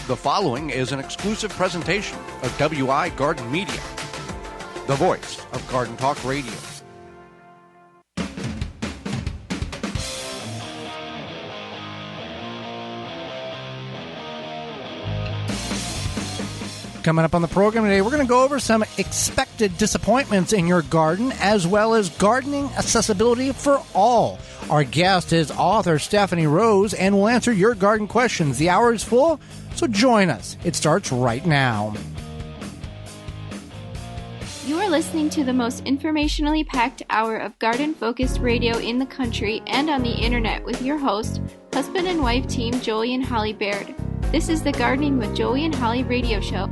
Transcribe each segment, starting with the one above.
The following is an exclusive presentation of WI Garden Media, the voice of Garden Talk Radio. Coming up on the program today, we're going to go over some expected disappointments in your garden, as well as gardening accessibility for all. Our guest is author Stephanie Rose, and we'll answer your garden questions. The hour is full, so join us. It starts right now. You are listening to the most informationally packed hour of garden-focused radio in the country and on the internet with your host, husband and wife team Joey and Holly Baird. This is the Gardening with Joey and Holly radio show.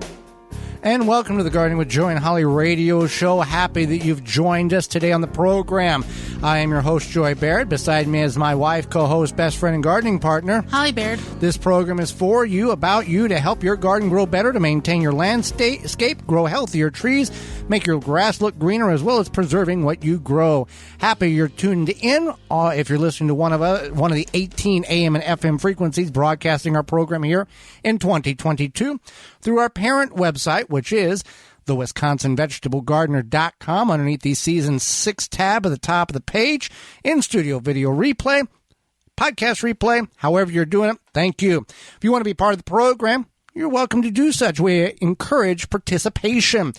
And welcome to the Gardening with Joey and Holly radio show. Happy that you've joined us today on the program. I am your host, Joy Baird. Beside me is my wife, co-host, best friend, and gardening partner, Holly Baird. This program is for you, about you, to help your garden grow better, to maintain your landscape, grow healthier trees, make your grass look greener, as well as preserving what you grow. Happy you're tuned in. If you're listening to one of the 18 AM and FM frequencies broadcasting our program here in 2022 through our parent website, which is the WisconsinVegetableGardener.com. Underneath the Season 6 tab at the top of the page, in-studio video replay, podcast replay, however you're doing it, thank you. If you want to be part of the program, you're welcome to do such. We encourage participation.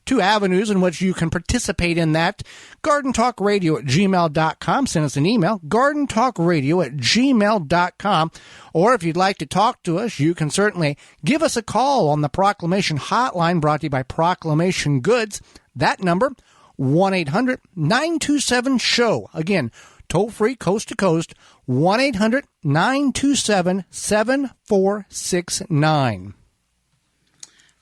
Two avenues in which you can participate in that: gardentalkradio@gmail.com. Send us an email, gardentalkradio@gmail.com. Or if you'd like to talk to us, you can certainly give us a call on the Proclamation Hotline, brought to you by Proclamation Goods. That number, 1-800-927-SHOW. Again, toll-free, coast-to-coast, 1-800-927-7469.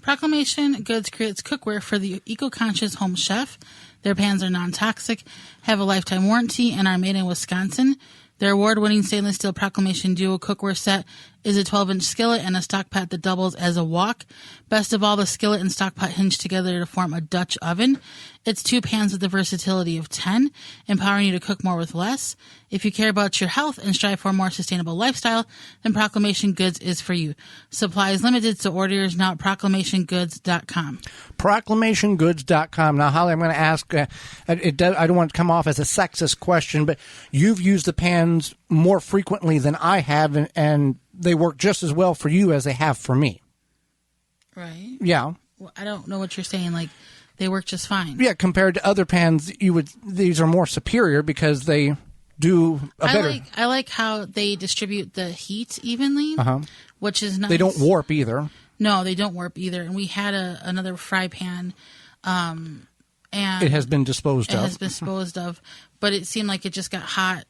Proclamation Goods creates cookware for the eco-conscious home chef. Their pans are non-toxic, have a lifetime warranty, and are made in Wisconsin. Their award-winning stainless steel Proclamation Duo cookware set is a 12-inch skillet and a stock pot that doubles as a wok. Best of all, the skillet and stock pot hinge together to form a Dutch oven. It's two pans with the versatility of 10, empowering you to cook more with less. If you care about your health and strive for a more sustainable lifestyle, then Proclamation Goods is for you. Supply is limited, so order yours now at proclamationgoods.com. Proclamationgoods.com. Now, Holly, I'm going to ask, I don't want to come off as a sexist question, but you've used the pans more frequently than I have, and they work just as well for you as they have for me. Right. Yeah. Well, I don't know what you're saying. Like, they work just fine. Yeah, compared to other pans, these are more superior because they do a better. I like how they distribute the heat evenly, which is nice. They don't warp either. No, they don't warp either. And we had another fry pan, and it has been disposed of. It has been disposed of, but it seemed like it just got hot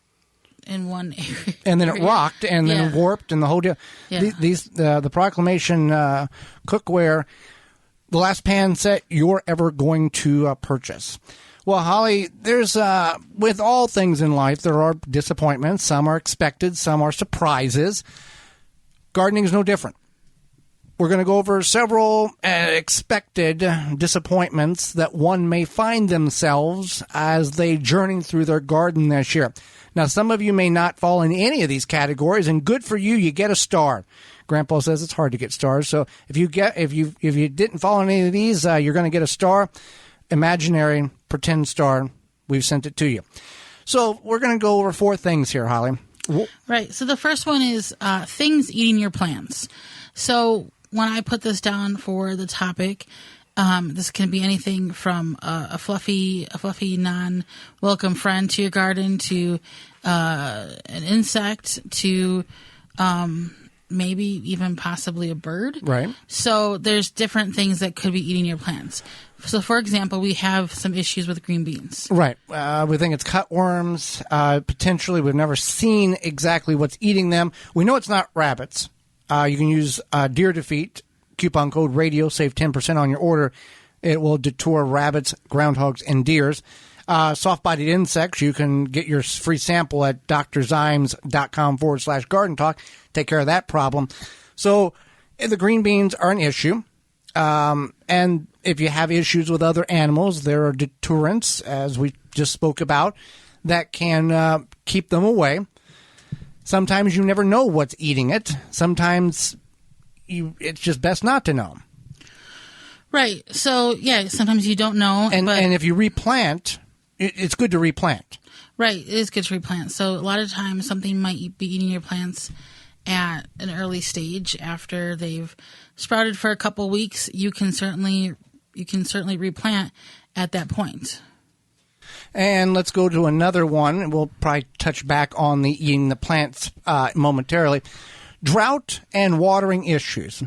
in one area. And then it rocked, and then it warped, and the whole deal. Yeah. The Proclamation cookware, the last pan set you're ever going to purchase. Well, Holly, there's with all things in life, there are disappointments. Some are expected, some are surprises. Gardening is no different. We're going to go over several expected disappointments that one may find themselves as they journey through their garden this year. Now, some of you may not fall in any of these categories, and good for you, you get a star. Grandpa says it's hard to get stars, so if you didn't fall in any of these, you're going to get a star. Imaginary, pretend star. We've sent it to you. So we're going to go over four things here, Holly. Right. So the first one is things eating your plants. So when I put this down for the topic, this can be anything from a fluffy non-welcome friend to your garden to an insect to maybe even possibly a bird. Right. So there's different things that could be eating your plants. So, for example, we have some issues with green beans. Right. We think it's cutworms. Potentially, we've never seen exactly what's eating them. We know it's not rabbits. You can use deer defeat, coupon code radio, save 10% on your order. It will deter rabbits, groundhogs, and deers. Soft-bodied insects, you can get your free sample at drzymes.com/garden talk. Take care of that problem. So the green beans are an issue. And if you have issues with other animals, there are deterrents, as we just spoke about, that can keep them away. Sometimes you never know what's eating it. Sometimes it's just best not to know. Right. So, yeah, sometimes you don't know. And if you replant, it's good to replant. Right. It is good to replant. So a lot of times something might be eating your plants at an early stage after they've sprouted for a couple weeks. You can certainly replant at that point. And let's go to another one. We'll probably touch back on the eating the plants momentarily. Drought and watering issues.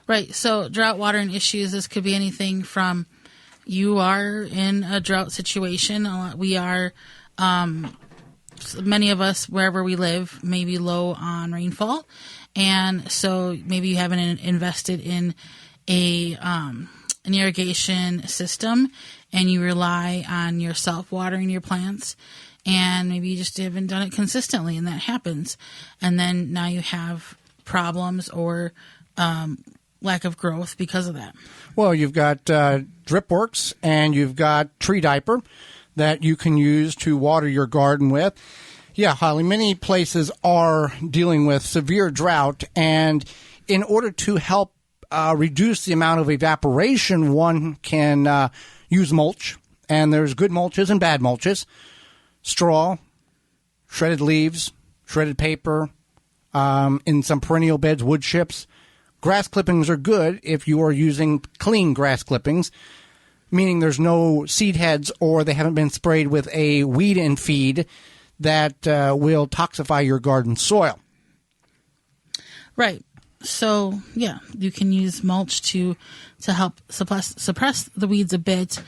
Right. So drought, watering issues, this could be anything from you are in a drought situation. We are, many of us, wherever we live, may be low on rainfall. And so maybe you haven't invested in an irrigation system and you rely on yourself watering your plants. And maybe you just haven't done it consistently, and that happens. And then now you have problems or lack of growth because of that. Well, you've got Dripworks and you've got Tree Diaper that you can use to water your garden with. Yeah, Holly, many places are dealing with severe drought, and in order to help reduce the amount of evaporation, one can use mulch, and there's good mulches and bad mulches. Straw, shredded leaves, shredded paper, in some perennial beds, wood chips. Grass clippings are good if you are using clean grass clippings, meaning there's no seed heads or they haven't been sprayed with a weed and feed that will toxify your garden soil. Right. So, yeah, you can use mulch to help suppress the weeds a bit,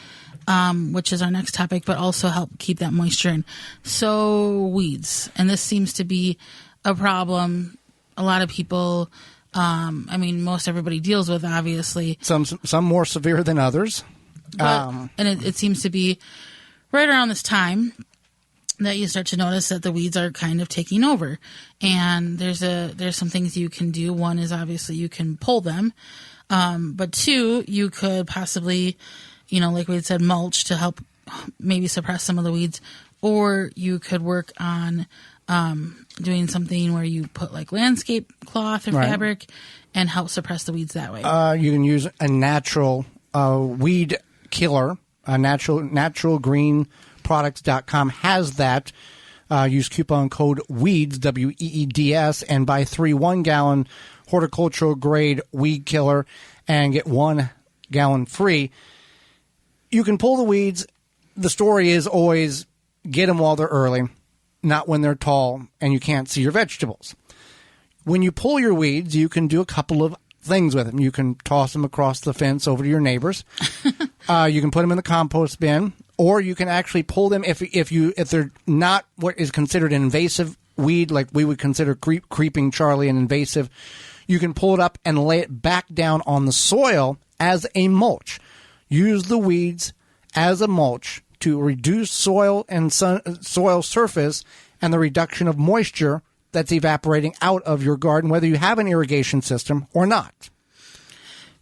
which is our next topic, but also help keep that moisture in. So, weeds. And this seems to be a problem a lot of people... most everybody deals with, obviously. Some more severe than others. And it seems to be right around this time that you start to notice that the weeds are kind of taking over. And there's some things you can do. One is obviously you can pull them. But two, you could possibly, like we had said, mulch to help maybe suppress some of the weeds. Or you could work on doing something where you put like landscape cloth or fabric and help suppress the weeds that way. You can use a natural weed killer. Naturalgreenproducts.com has that. Use coupon code WEEDS, WEEDS, and buy 3 1-gallon horticultural grade weed killer and get 1 gallon free. You can pull the weeds. The story is always get them while they're early, not when they're tall and you can't see your vegetables. When you pull your weeds, you can do a couple of things with them. You can toss them across the fence over to your neighbors. You can put them in the compost bin, or you can actually pull them if they're not what is considered an invasive weed, like we would consider creeping Charlie an invasive. You can pull it up and lay it back down on the soil as a mulch. Use the weeds as a mulch to reduce soil and soil surface and the reduction of moisture that's evaporating out of your garden, whether you have an irrigation system or not.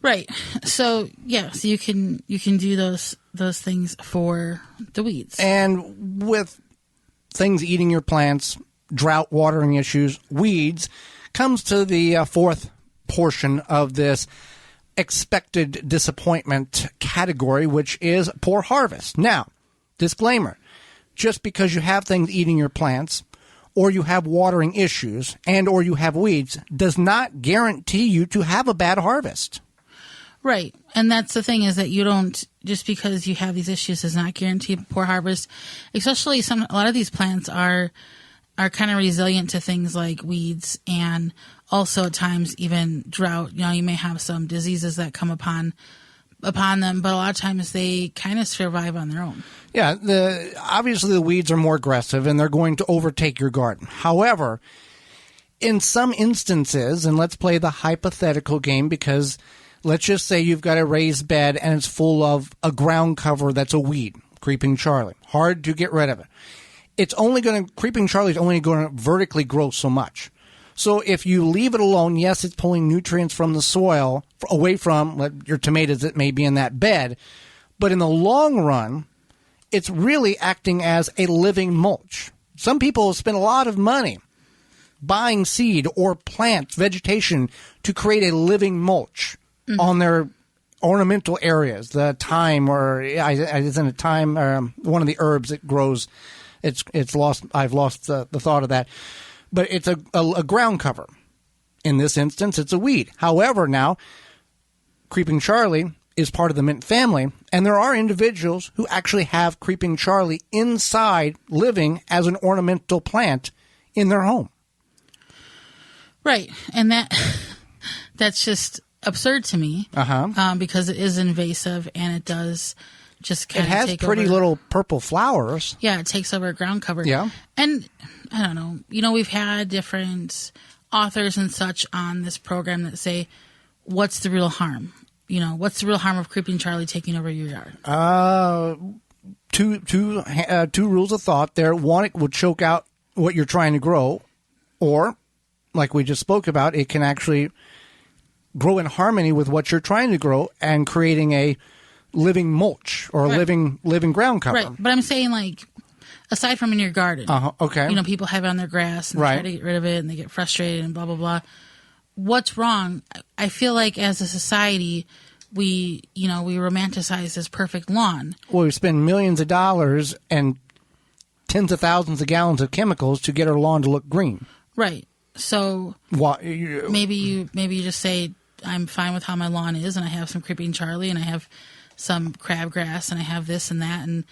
Right. So so you can do those things for the weeds. And with things eating your plants, drought, watering issues, weeds, comes to the fourth portion of this expected disappointment category, which is poor harvest. Now, disclaimer, just because you have things eating your plants or you have watering issues and or you have weeds does not guarantee you to have a bad harvest. Right. And that's the thing, is that you don't, just because you have these issues does not guarantee poor harvest. Especially a lot of these plants are kind of resilient to things like weeds and also at times even drought. You may have some diseases that come upon them, but a lot of times they kind of survive on their own. Yeah, obviously the weeds are more aggressive and they're going to overtake your garden. However, in some instances, and let's play the hypothetical game, because let's just say you've got a raised bed and it's full of a ground cover that's a weed, Creeping Charlie. Hard to get rid of it. Creeping Charlie is only going to vertically grow so much. So if you leave it alone, yes, it's pulling nutrients from the soil away from your tomatoes that may be in that bed. But in the long run, it's really acting as a living mulch. Some people spend a lot of money buying seed or plant vegetation to create a living mulch on their ornamental areas. The thyme, or isn't it thyme? One of the herbs that grows. It's lost. I've lost the thought of that, but it's a ground cover. In this instance, it's a weed. However, now Creeping Charlie is part of the mint family, and there are individuals who actually have Creeping Charlie inside, living as an ornamental plant in their home. Right, and that's just absurd to me, because it is invasive and it does just kind of take over. It has pretty little purple flowers. Yeah, it takes over ground cover. Yeah, and I don't know. You know, we've had different authors and such on this program that say, "What's the real harm?" You know, what's the real harm of Creeping Charlie taking over your yard? Two rules of thought there. One, it would choke out what you're trying to grow, or, like we just spoke about, it can actually grow in harmony with what you're trying to grow and creating a living mulch or living ground cover. Right, but I'm saying, like, aside from in your garden, okay, you know, people have it on their grass and they try to get rid of it and they get frustrated and blah blah blah. What's wrong? I feel like as a society, we romanticize this perfect lawn. Well, we spend millions of dollars and tens of thousands of gallons of chemicals to get our lawn to look green. Right. So maybe you just say, I'm fine with how my lawn is, and I have some Creeping Charlie, and I have some crabgrass, and I have this and that, and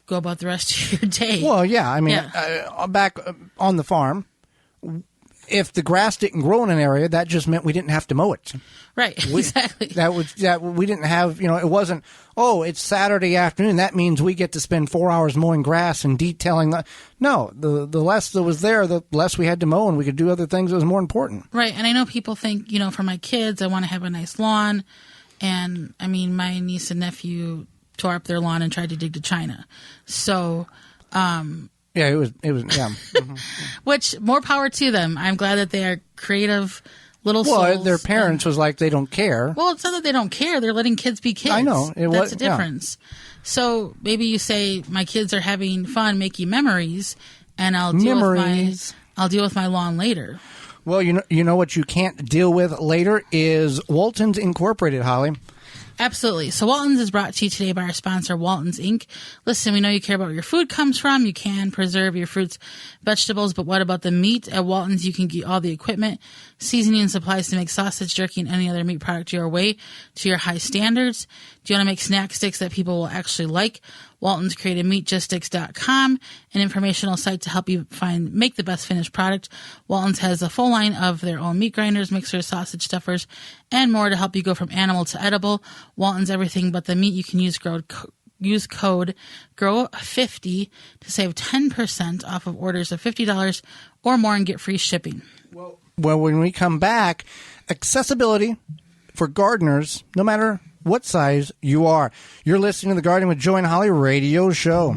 go about the rest of your day. Well, yeah. I mean, back on the farm, if the grass didn't grow in an area, that just meant we didn't have to mow it. Right, exactly. We didn't have, it wasn't, it's Saturday afternoon. That means we get to spend 4 hours mowing grass and detailing. No, the less that was there, the less we had to mow, and we could do other things that was more important. Right, and I know people think, for my kids, I want to have a nice lawn. And, I mean, my niece and nephew tore up their lawn and tried to dig to China. So, yeah, it was, yeah. Which, more power to them. I'm glad that they are creative little souls. Well, their parents was like, they don't care. Well, it's not that they don't care. They're letting kids be kids. I know. That's the difference. Yeah. So maybe you say, my kids are having fun making memories, and I'll deal with my lawn later. Well, you know what you can't deal with later is Walton's Incorporated, Holly. Absolutely. So Walton's is brought to you today by our sponsor, Walton's Inc. Listen, we know you care about where your food comes from. You can preserve your fruits, vegetables, but what about the meat? At Walton's, you can get all the equipment, seasoning, and supplies to make sausage, jerky, and any other meat product your way to your high standards. Do you want to make snack sticks that people will actually like? Walton's created MeatJustSticks.com, an informational site to help you make the best finished product. Walton's has a full line of their own meat grinders, mixers, sausage stuffers, and more to help you go from animal to edible. Walton's everything but the meat. You can use code GROW50 to save 10% off of orders of $50 or more and get free shipping. Well, when we come back, accessibility for gardeners, no matter what size you are. You're listening to the Gardening with Joey and Holly radio show.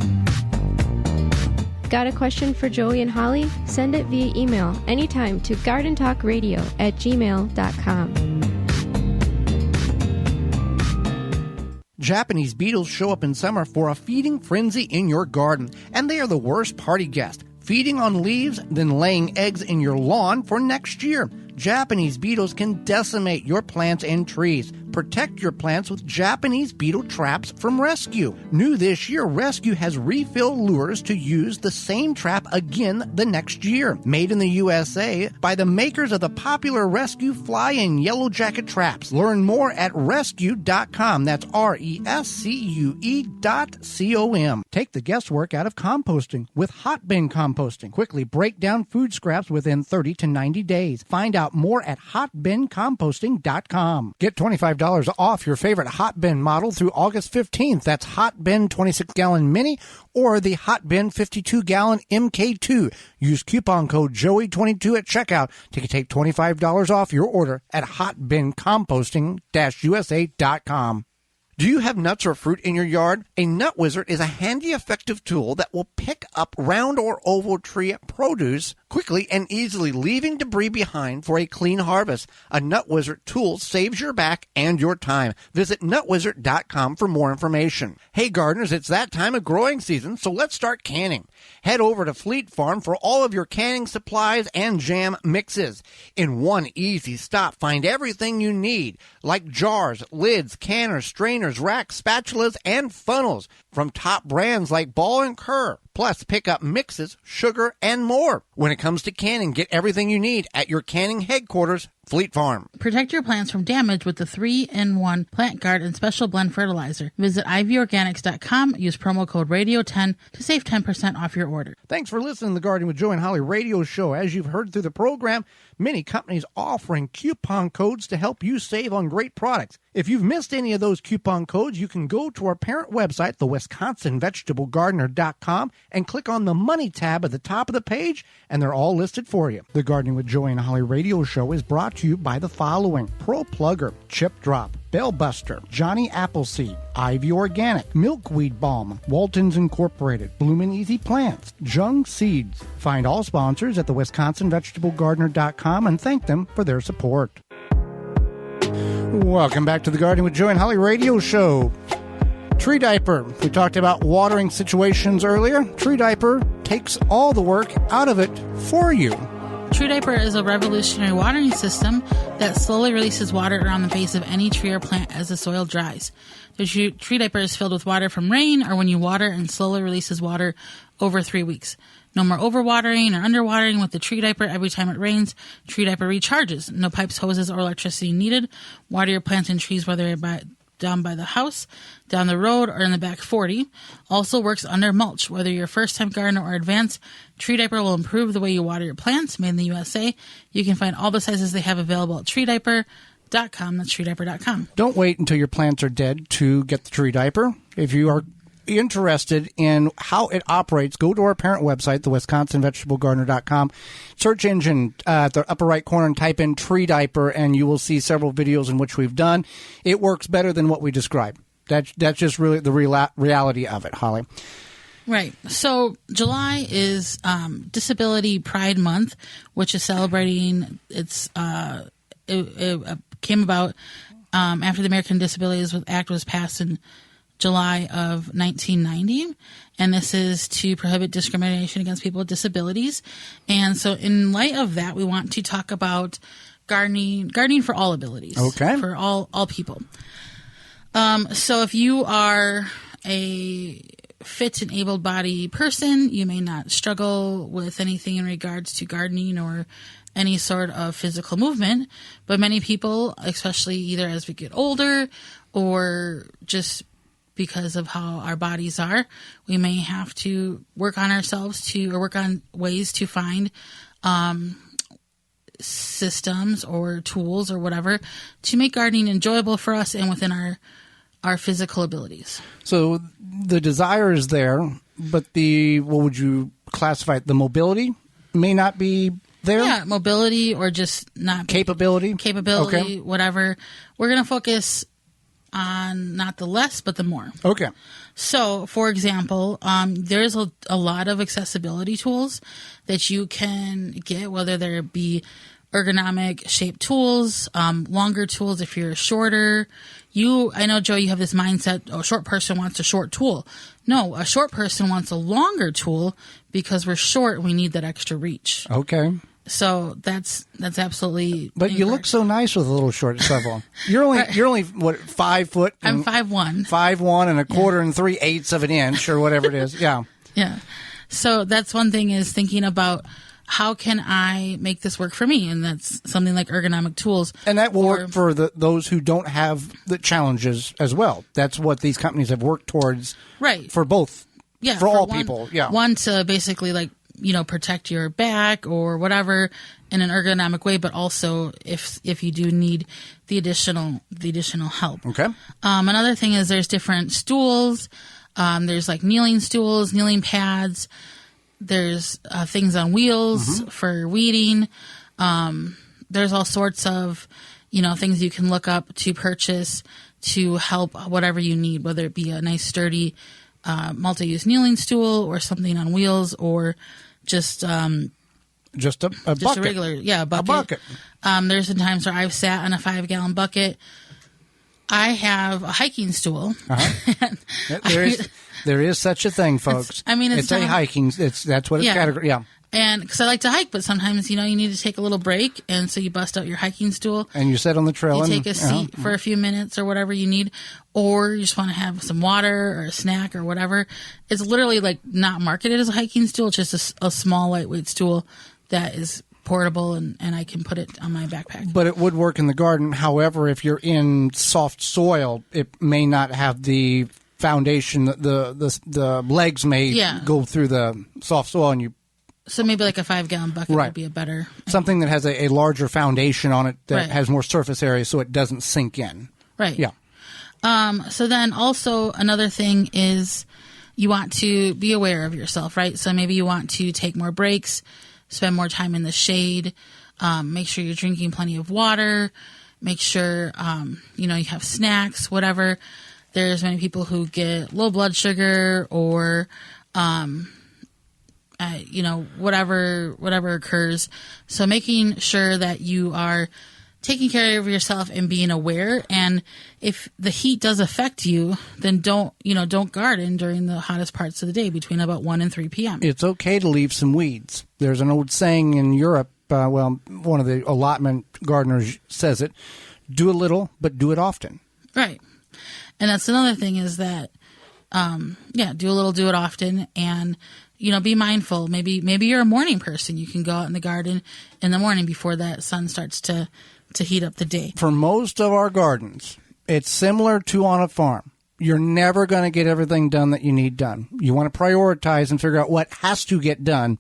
Got a question for Joey and Holly? Send it via email anytime to gardentalkradio@gmail.com. Japanese beetles show up in summer for a feeding frenzy in your garden, and they are the worst party guest, feeding on leaves, then laying eggs in your lawn for next year. Japanese beetles can decimate your plants and trees. Protect your plants with Japanese beetle traps from Rescue. New this year, Rescue has refill lures to use the same trap again the next year. Made in the USA by the makers of the popular Rescue Fly and Yellow Jacket traps. Learn more at rescue.com. That's RESCUE.com. Take the guesswork out of composting with hot bin composting. Quickly break down food scraps within 30 to 90 days. Find out more at hotbincomposting.com. Get $25 off your favorite hot bin model through August 15th. That's Hot Bin 26-gallon mini or the Hot Bin 52-gallon MK2. Use coupon code Joey22 at checkout to take $25 off your order at hotbincomposting-usa.com. Do you have nuts or fruit in your yard? A Nut Wizard is a handy, effective tool that will pick up round or oval tree produce quickly and easily, leaving debris behind for a clean harvest. A Nut Wizard tool saves your back and your time. Visit nutwizard.com for more information. Hey gardeners, it's that time of growing season, so let's start canning. Head over to Fleet Farm for all of your canning supplies and jam mixes. In one easy stop, find everything you need, like jars, lids, canners, strainers, racks, spatulas, and funnels from top brands like Ball and Kerr. Plus, pick up mixes, sugar, and more. When it comes to canning, get everything you need at your canning headquarters, Fleet Farm. Protect your plants from damage with the 3-in-1 Plant Guard and Special Blend Fertilizer. Visit ivorganics.com. Use promo code RADIO10 to save 10% off your order. Thanks for listening to the Gardening with Joe and Holly radio show. As you've heard through the program, many companies offering coupon codes to help you save on great products. If you've missed any of those coupon codes, you can go to our parent website, the WisconsinVegetableGardener.com, and click on the Money tab at the top of the page, and they're all listed for you. The Gardening with Joey and Holly radio show is brought to you by the following: Pro Plugger, Chip Drop, Bellbuster, Johnny Appleseed, Ivy Organic, Milkweed Balm, Walton's Incorporated, Bloomin' Easy Plants, Jung Seeds. Find all sponsors at the WisconsinVegetableGardener.com and thank them for their support. Welcome back to the Gardening with Joe and Holly radio show. Tree diaper. We talked about watering situations earlier. Tree diaper takes all the work out of it for you. Tree diaper is a revolutionary watering system that slowly releases water around the base of any tree or plant as the soil dries. The tree diaper is filled with water from rain or when you water, and slowly releases water over 3 weeks. No more overwatering or underwatering with the tree diaper. Every time it rains, tree diaper recharges. No pipes, hoses, or electricity needed. Water your plants and trees, whether down by the house, down the road, or in the back 40. Also works under mulch. Whether you're a first-time gardener or advanced, Tree Diaper will improve the way you water your plants. Made in the USA. You can find all the sizes they have available at treediaper.com. That's treediaper.com. Don't wait until your plants are dead to get the Tree Diaper. If you are interested in how it operates, go to our parent website, the WisconsinVegetableGardener.com. Search engine at the upper right corner and type in Tree Diaper, and you will see several videos in which we've done. It works better than what we described. That's just really the reality of it, Holly. Right. So July is Disability Pride Month, which is celebrating it came about after the American Disabilities Act was passed in July of 1990, and this is to prohibit discrimination against people with disabilities. And so in light of that, we want to talk about gardening for all abilities. Okay. For all people. So if you are a fit and able-bodied person, you may not struggle with anything in regards to gardening or any sort of physical movement, but many people, especially either as we get older or just because of how our bodies are, we may have to work on ourselves or work on ways to find systems or tools or whatever to make gardening enjoyable for us and within our physical abilities. So the desire is there, but what would you classify it? The mobility may not be there? Yeah, mobility or just not... Capability, okay. Whatever. We're going to focus on not the less, but the more. Okay. So, for example, there's a lot of accessibility tools that you can get, whether there be ergonomic shaped tools, longer tools if you're shorter. I know, Joe, you have this mindset, a short person wants a short tool. No, a short person wants a longer tool because we're short, we need that extra reach. Okay. So that's absolutely. But incorrect. You look so nice with a little short shovel. You're only what, 5 foot? I'm 5'1". 5'1" and a quarter and 3/8 of an inch or whatever it is. Yeah. Yeah. So that's one thing, is thinking about how can I make this work for me, and that's something like ergonomic tools. And that will work for those who don't have the challenges as well. That's what these companies have worked towards. Right. For both. Yeah. For all people. Yeah. One to basically protect your back or whatever in an ergonomic way, but also if you do need the additional help. Okay. Another thing is there's different stools. There's like kneeling stools, kneeling pads. There's things on wheels for weeding. There's all sorts of, things you can look up to purchase to help whatever you need, whether it be a nice sturdy multi-use kneeling stool or something on wheels, or just a bucket. a regular, a bucket. A bucket. There's been times where I've sat on a 5-gallon bucket. I have a hiking stool. There is such a thing, folks. It's a hiking. That's what it's categorized. Yeah. And because I like to hike, but sometimes, you need to take a little break. And so you bust out your hiking stool. And you sit on the trail. You take a seat for a few minutes or whatever you need. Or you just want to have some water or a snack or whatever. It's literally like not marketed as a hiking stool. It's just a small, lightweight stool that is portable, and I can put it on my backpack. But it would work in the garden. However, if you're in soft soil, it may not have the foundation. The legs may go through the soft soil, and so maybe like a 5-gallon bucket would be a better... Something that has a larger foundation on it that has more surface area so it doesn't sink in. Right. Yeah. So then also another thing is you want to be aware of yourself, right? So maybe you want to take more breaks, spend more time in the shade, make sure you're drinking plenty of water, make sure, you have snacks, whatever. There's many people who get low blood sugar or... whatever occurs. So making sure that you are taking care of yourself and being aware. And if the heat does affect you, then don't garden during the hottest parts of the day between about 1 and 3 p.m. It's okay to leave some weeds. There's an old saying in Europe, one of the allotment gardeners says it, do a little, but do it often. Right. And that's another thing is that, do a little, do it often, and be mindful. Maybe you're a morning person. You can go out in the garden in the morning before that sun starts to heat up the day. For most of our gardens, it's similar to on a farm. You're never going to get everything done that you need done. You want to prioritize and figure out what has to get done.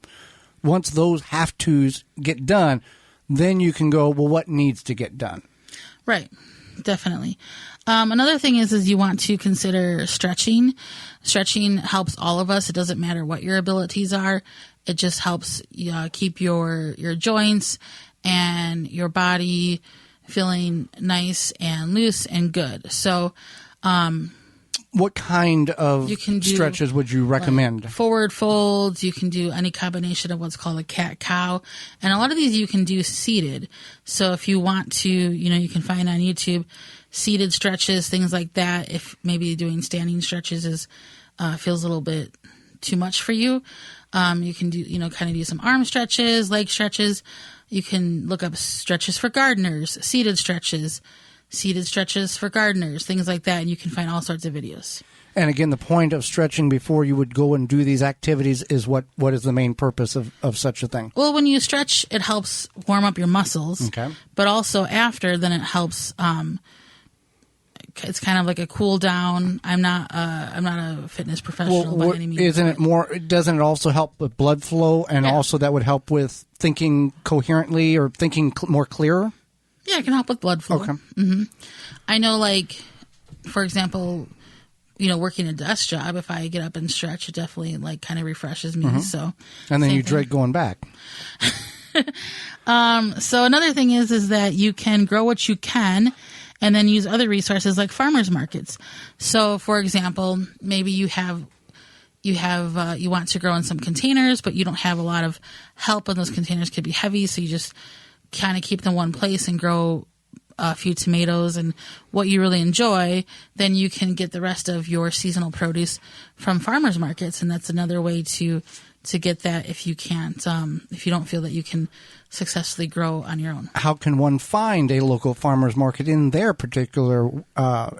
Once those have-tos get done, then you can go, well, what needs to get done? Right. Definitely. Another thing is you want to consider stretching. Stretching helps all of us. It doesn't matter what your abilities are. It just helps keep your joints and your body feeling nice and loose and good. So, what kind of stretches would you recommend? Like forward folds. You can do any combination of what's called a cat-cow. And a lot of these you can do seated. So if you want to, you can find on YouTube seated stretches, things like that. If maybe doing standing stretches feels a little bit too much for you, you can do, kind of do some arm stretches, leg stretches. You can look up stretches for gardeners, seated stretches for gardeners, things like that, and you can find all sorts of videos. And again, the point of stretching before you would go and do these activities is what is the main purpose of such a thing? Well, when you stretch, it helps warm up your muscles. Okay. But also after, then it helps. It's kind of like a cool down. I'm not a fitness professional by any means. Doesn't it also help with blood flow, and also that would help with thinking coherently or thinking more clearer? Yeah, it can help with blood flow. Okay. Mm-hmm. I know, like, for example, working a desk job, if I get up and stretch, it definitely, like, kind of refreshes me. Mm-hmm. So, and then you dread going back. So another thing is that you can grow what you can and then use other resources like farmers markets. So, for example, maybe you want to grow in some containers, but you don't have a lot of help, and those containers could be heavy, so you just kind of keep them in one place and grow a few tomatoes and what you really enjoy. Then you can get the rest of your seasonal produce from farmers markets, and that's another way to get that if you can't, if you don't feel that you can successfully grow on your own. How can one find a local farmers market in their particular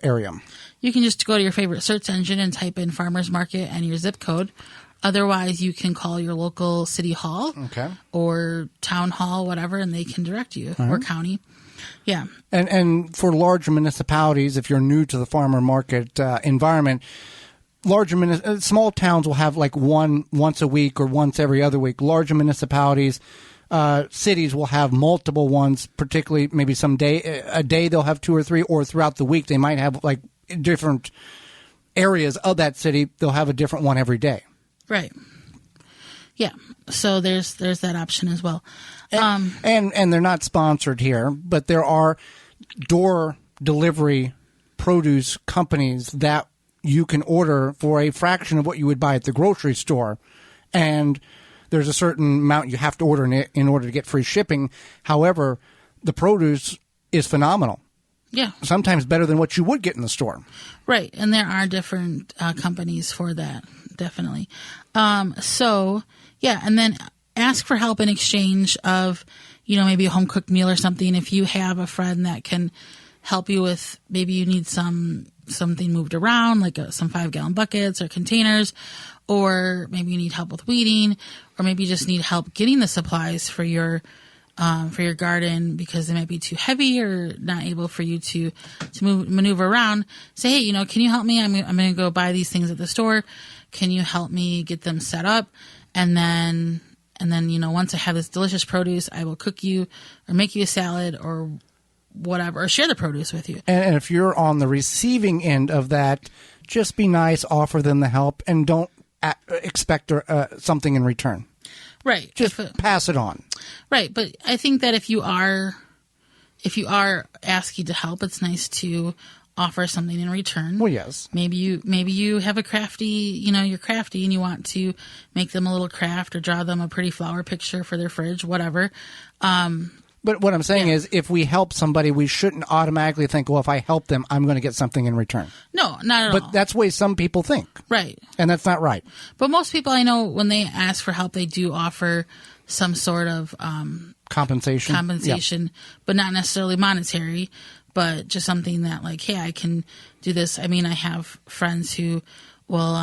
area? You can just go to your favorite search engine and type in farmers market and your zip code. Otherwise, you can call your local city hall or town hall, whatever, and they can direct you, or county. Yeah. And for larger municipalities, if you're new to the farmer market environment, small towns will have like once a week or once every other week. Larger municipalities, cities will have multiple ones, particularly maybe a day they'll have 2 or 3, or throughout the week they might have like different areas of that city. They'll have a different one every day. Right. Yeah. So there's that option as well. And they're not sponsored here, but there are door delivery produce companies that you can order for a fraction of what you would buy at the grocery store. And there's a certain amount you have to order in order to get free shipping. However, the produce is phenomenal. Yeah. Sometimes better than what you would get in the store. Right. And there are different companies for that, definitely. And then ask for help in exchange of, maybe a home-cooked meal or something. If you have a friend that can help you with, maybe you need something moved around, like some 5-gallon buckets or containers, or maybe you need help with weeding, or maybe you just need help getting the supplies for your garden because they might be too heavy or not able for you to maneuver around. Say, hey, can you help me? I'm going to go buy these things at the store. Can you help me get them set up? And then, once I have this delicious produce, I will cook you or make you a salad or whatever, or share the produce with you. And if you're on the receiving end of that, just be nice, offer them the help, and don't expect something in return. Right. Just pass it on. Right. But I think that if you are asking to help, it's nice to offer something in return. Well, yes. Maybe you have a crafty, you're crafty and you want to make them a little craft or draw them a pretty flower picture for their fridge, whatever. But what I'm saying is, if we help somebody, we shouldn't automatically think, well, if I help them, I'm going to get something in return. No, not at all. But that's the way some people think. Right. And that's not right. But most people I know, when they ask for help, they do offer some sort of compensation, but not necessarily monetary, but just something that like, hey, I can do this. I mean, I have friends who will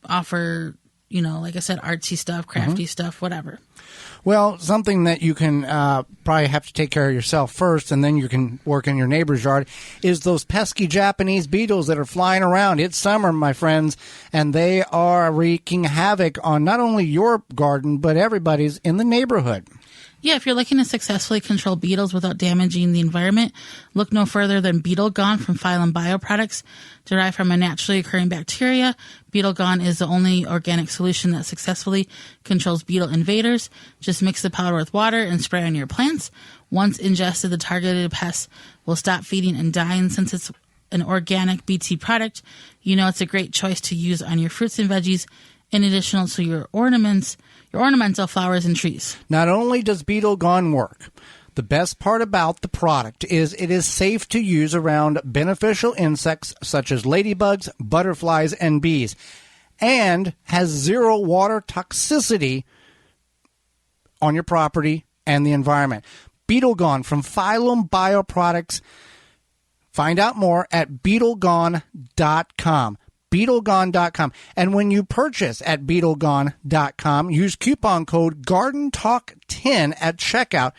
offer, like I said, artsy stuff, crafty stuff, whatever. Well, something that you can probably have to take care of yourself first, and then you can work in your neighbor's yard, is those pesky Japanese beetles that are flying around. It's summer, my friends, and they are wreaking havoc on not only your garden, but everybody's in the neighborhood. Yeah, if you're looking to successfully control beetles without damaging the environment, look no further than Beetle Gone from Phylum Bioproducts. Derived from a naturally occurring bacteria, Beetle Gone is the only organic solution that successfully controls beetle invaders. Just mix the powder with water and spray on your plants. Once ingested, the targeted pests will stop feeding and dying. Since it's an organic BT product, it's a great choice to use on your fruits and veggies in addition to your ornamental flowers and trees. Not only does Beetle Gone work, the best part about the product is it is safe to use around beneficial insects such as ladybugs, butterflies, and bees, and has zero water toxicity on your property and the environment. Beetle Gone from Phylum Bioproducts. Find out more at BeetleGone.com. BeetleGone.com. And when you purchase at BeetleGone.com, use coupon code GardenTalk10 at checkout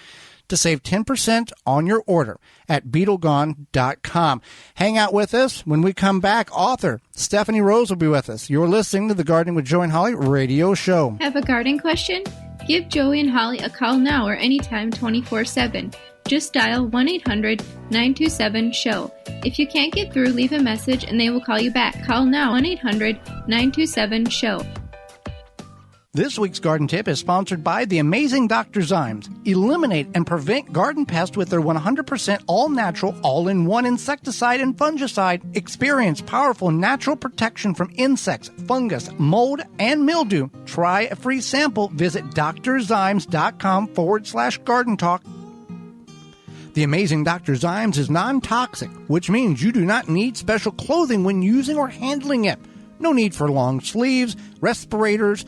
to save 10% on your order at BeetleGone.com. Hang out with us. When we come back, author Stephanie Rose will be with us. You're listening to the Gardening with Joey and Holly radio show. Have a garden question? Give Joey and Holly a call now or anytime 24/7. Just dial 1-800-927-SHOW. If you can't get through, leave a message and they will call you back. Call now, 1-800-927-SHOW. This week's garden tip is sponsored by the amazing Dr. Zymes. Eliminate and prevent garden pests with their 100% all-natural, all-in-one insecticide and fungicide. Experience powerful natural protection from insects, fungus, mold, and mildew. Try a free sample. Visit drzymes.com/garden talk. The amazing Dr. Zymes is non-toxic, which means you do not need special clothing when using or handling it. No need for long sleeves, respirators,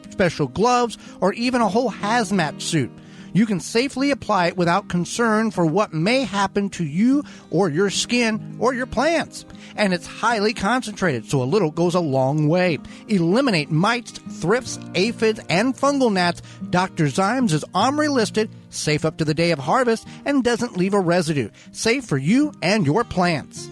special gloves, or even a whole hazmat suit. You can safely apply it without concern for what may happen to you or your skin or your plants. And it's highly concentrated, so a little goes a long way. Eliminate mites, thrips, aphids, and fungal gnats. Dr. Zymes is OMRI listed, safe up to the day of harvest, and doesn't leave a residue. Safe for you and your plants.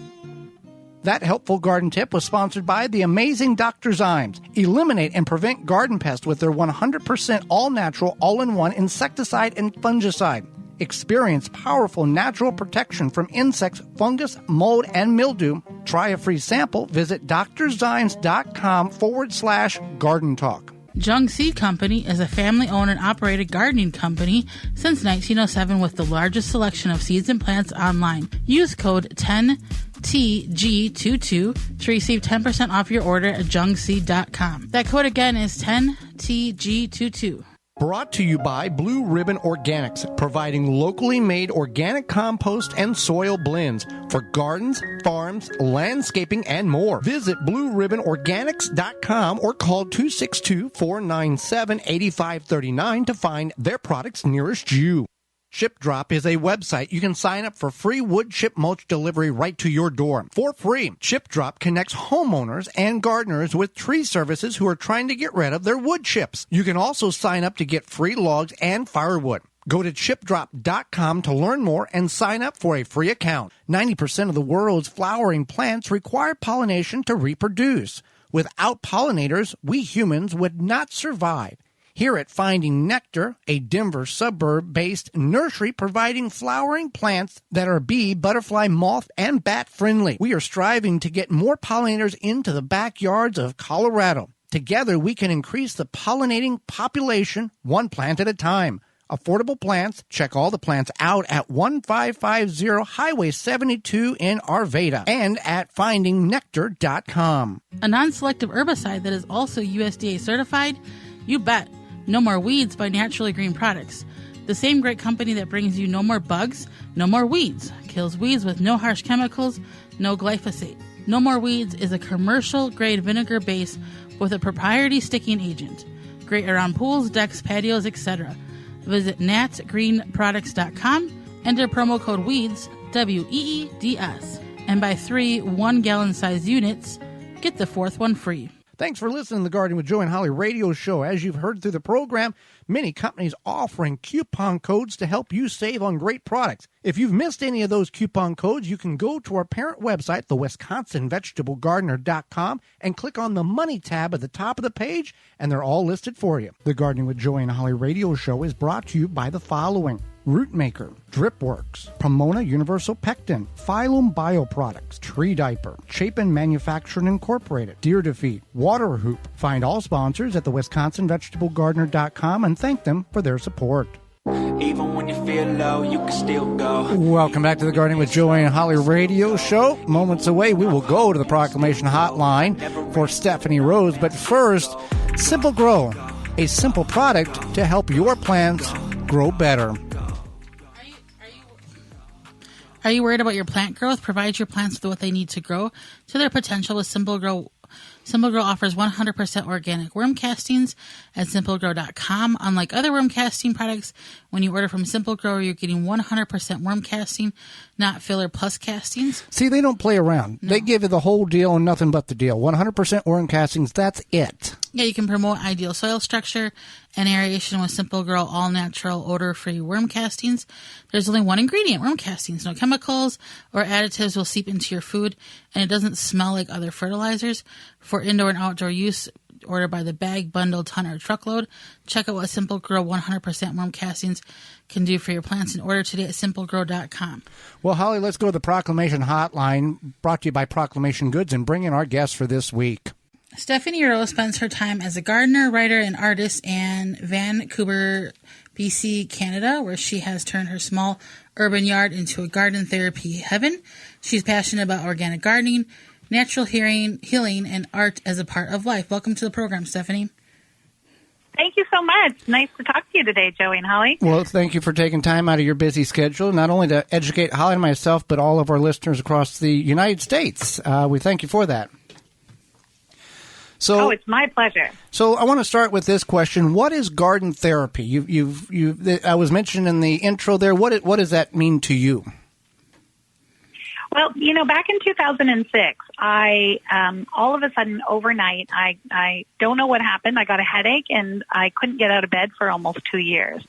That helpful garden tip was sponsored by the amazing Dr. Zymes. Eliminate and prevent garden pests with their 100% all-natural, all-in-one insecticide and fungicide. Experience powerful natural protection from insects, fungus, mold, and mildew. Try a free sample. Visit drzymes.com/garden talk. Jung Seed Company is a family-owned and operated gardening company since 1907 with the largest selection of seeds and plants online. Use code 10 10TG22 to receive 10% off your order at jungseed.com. That code again is 10TG22. Brought to you by Blue Ribbon Organics, providing locally made organic compost and soil blends for gardens, farms, landscaping, and more. Visit blueribbonorganics.com or call 262-497-8539 to find their products nearest you. ShipDrop is a website you can sign up for free wood chip mulch delivery right to your door for free. ShipDrop connects homeowners and gardeners with tree services who are trying to get rid of their wood chips. You can also sign up to get free logs and firewood. Go to chipdrop.com to learn more and sign up for a free account. 90% of the world's flowering plants require pollination to reproduce. Without pollinators, we humans would not survive. Here at Finding Nectar, a Denver suburb-based nursery providing flowering plants that are bee, butterfly, moth, and bat friendly. We are striving to get more pollinators into the backyards of Colorado. Together, we can increase the pollinating population one plant at a time. Affordable plants. Check all the plants out at 1550 Highway 72 in Arvada and at findingnectar.com. A non-selective herbicide that is also USDA certified? You bet. No More Weeds by Naturally Green Products. The same great company that brings you no more bugs, no more weeds. Kills weeds with no harsh chemicals, no glyphosate. No More Weeds is a commercial-grade vinegar base with a proprietary sticking agent. Great around pools, decks, patios, etc. Visit natgreenproducts.com, enter promo code WEEDS, WEEDS, and buy 3 1-gallon size units. Get the 4th one free. Thanks for listening to the Gardening with Joe and Holly radio show. As you've heard through the program, many companies offering coupon codes to help you save on great products. If you've missed any of those coupon codes, you can go to our parent website, the WisconsinVegetableGardener.com, and click on the Money tab at the top of the page, and they're all listed for you. The Gardening with Joe and Holly radio show is brought to you by the following: Rootmaker, Dripworks, Pomona Universal Pectin, Phylum Bioproducts, Tree Diaper, Chapin Manufacturing Incorporated, Deer Defeat, Water Hoop. Find all sponsors at the WisconsinVegetableGardener.com and thank them for their support. Even when you feel low, you can still go. Welcome back to the Gardening with Joey and Holly radio show. Moments away, we will go to the Proclamation Hotline for Stephanie Rose. But first, Simple Grow, a simple product to help your plants grow better. Are you worried about your plant growth? Provide your plants with what they need to grow to their potential with Simple Grow. Simple Grow offers 100% organic worm castings at simplegrow.com. Unlike other worm casting products, when you order from Simple Grow, you're getting 100% worm casting, not filler plus castings. See, they don't play around. No. They give you the whole deal and nothing but the deal. 100% worm castings, that's it. Yeah, you can promote ideal soil structure and aeration with Simple Grow all-natural, odor-free worm castings. There's only one ingredient, worm castings. No chemicals or additives will seep into your food, and it doesn't smell like other fertilizers. For indoor and outdoor use, order by the bag, bundle, ton, or truckload. Check out what Simple Grow 100% worm castings can do for your plants and order today at simplegrow.com. Well, Holly, let's go to the Proclamation Hotline, brought to you by Proclamation Goods, and bring in our guest for this week. Stephanie Rose spends her time as a gardener, writer, and artist in Vancouver, BC, Canada, where she has turned her small urban yard into a garden therapy heaven. She's passionate about organic gardening, natural healing, and art as a part of life. Welcome to the program, Stephanie. Thank you so much. Nice to talk to you today, Joey and Holly. Well, thank you for taking time out of your busy schedule, not only to educate Holly and myself, but all of our listeners across the United States. We thank you for that. So, it's my pleasure. So I want to start with this question: what is garden therapy? I was mentioned in the intro there. What does that mean to you? Well, back in 2006, I all of a sudden overnight, I don't know what happened. I got a headache and I couldn't get out of bed for almost 2 years.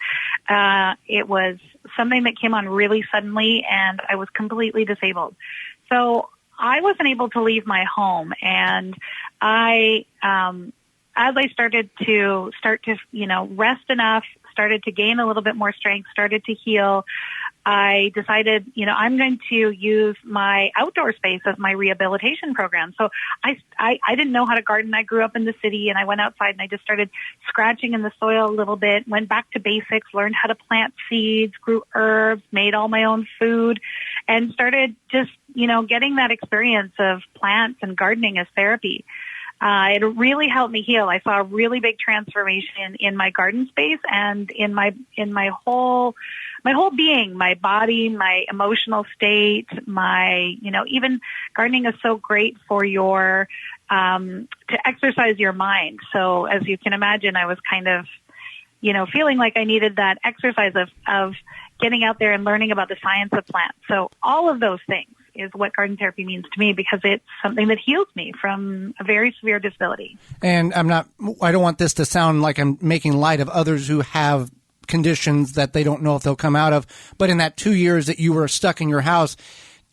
It was something that came on really suddenly, and I was completely disabled. So I wasn't able to leave my home, and as I started to rest enough, started to gain a little bit more strength, started to heal, I decided, I'm going to use my outdoor space as my rehabilitation program. So I didn't know how to garden. I grew up in the city, and I went outside and I just started scratching in the soil a little bit, went back to basics, learned how to plant seeds, grew herbs, made all my own food, and started just, getting that experience of plants and gardening as therapy. It really helped me heal. I saw a really big transformation in my garden space and in my whole being, my body, my emotional state, even gardening is so great for your, to exercise your mind. So as you can imagine, I was kind of, feeling like I needed that exercise of getting out there and learning about the science of plants. So all of those things is what garden therapy means to me, because it's something that heals me from a very severe disability. And I don't want this to sound like I'm making light of others who have conditions that they don't know if they'll come out of. But in that 2 years that you were stuck in your house,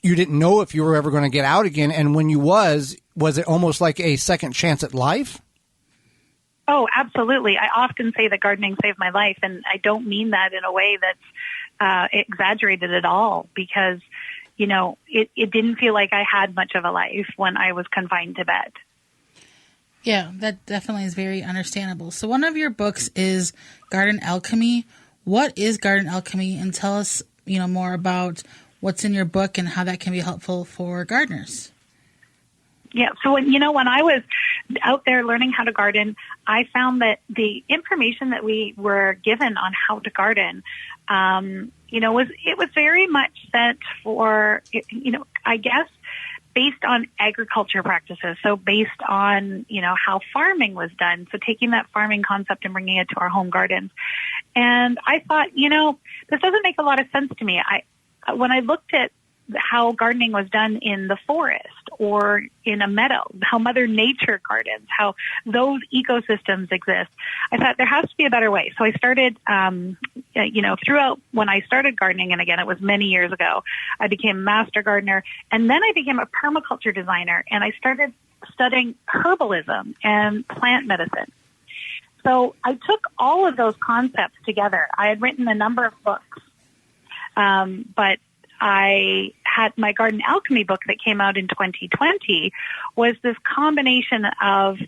you didn't know if you were ever going to get out again. And when you was it almost like a second chance at life? Oh, absolutely. I often say that gardening saved my life, and I don't mean that in a way that's exaggerated at all, because it didn't feel like I had much of a life when I was confined to bed. Yeah, that definitely is very understandable. So one of your books is Garden Alchemy. What is Garden Alchemy? And tell us, more about what's in your book and how that can be helpful for gardeners. Yeah, so when I was out there learning how to garden, I found that the information that we were given on how to garden, was very much set for, I guess, based on agriculture practices. So based on, how farming was done. So taking that farming concept and bringing it to our home gardens. And I thought, this doesn't make a lot of sense to me. When I looked at how gardening was done in the forest or in a meadow, how Mother Nature gardens, how those ecosystems exist, I thought there has to be a better way. So I started, throughout when I started gardening, and again, it was many years ago, I became a master gardener, and then I became a permaculture designer, and I started studying herbalism and plant medicine. So I took all of those concepts together. I had written a number of books, but I had my Garden Alchemy book that came out in 2020 was this combination of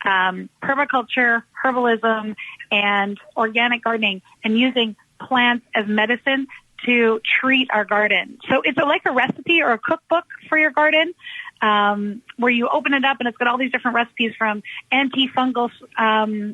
permaculture, herbalism, and organic gardening, and using plants as medicine to treat our garden. So it's like a recipe or a cookbook for your garden, where you open it up and it's got all these different recipes from antifungals,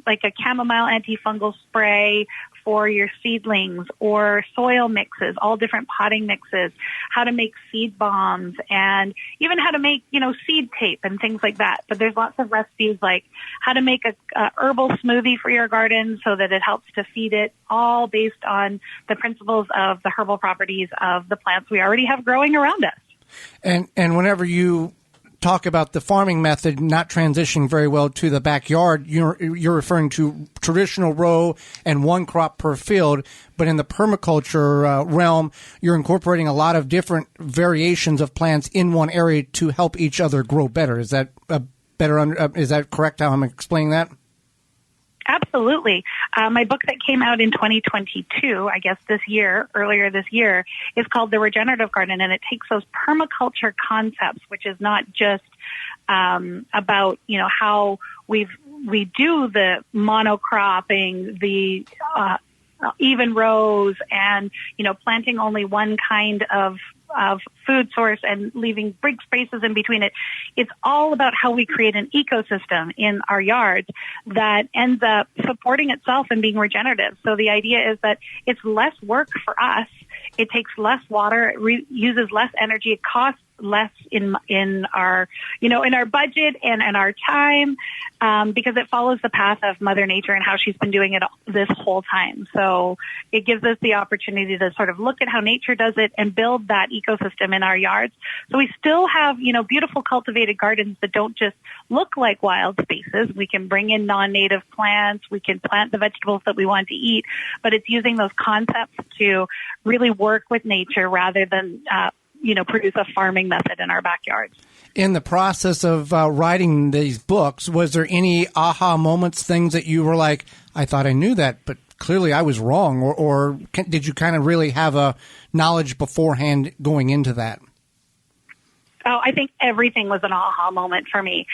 like a chamomile antifungal spray for your seedlings, or soil mixes, all different potting mixes, how to make seed bombs, and even how to make, seed tape and things like that. But there's lots of recipes like how to make a herbal smoothie for your garden so that it helps to feed it, all based on the principles of the herbal properties of the plants we already have growing around us. And whenever you talk about the farming method not transitioning very well to the backyard, you're referring to traditional row and one crop per field, but in the permaculture realm, you're incorporating a lot of different variations of plants in one area to help each other grow better. Is that is that correct how I'm explaining that? Absolutely. My book that came out in 2022, I guess earlier this year, is called The Regenerative Garden, and it takes those permaculture concepts, which is not just about, how we do the monocropping, the even rows, and, planting only one kind of food source and leaving big spaces in between it. It's all about how we create an ecosystem in our yards that ends up supporting itself and being regenerative. So the idea is that it's less work for us. It takes less water. It uses less energy. It costs less in our budget and in our time, because it follows the path of Mother Nature and how she's been doing it this whole time. So it gives us the opportunity to sort of look at how nature does it and build that ecosystem in our yards. So we still have, beautiful cultivated gardens that don't just look like wild spaces. We can bring in non-native plants. We can plant the vegetables that we want to eat, but it's using those concepts to really work with nature rather than, produce a farming method in our backyards. In the process of writing these books, was there any aha moments, things that you were like, I thought I knew that, but clearly I was wrong, or did you kind of really have a knowledge beforehand going into that? Oh, I think everything was an aha moment for me.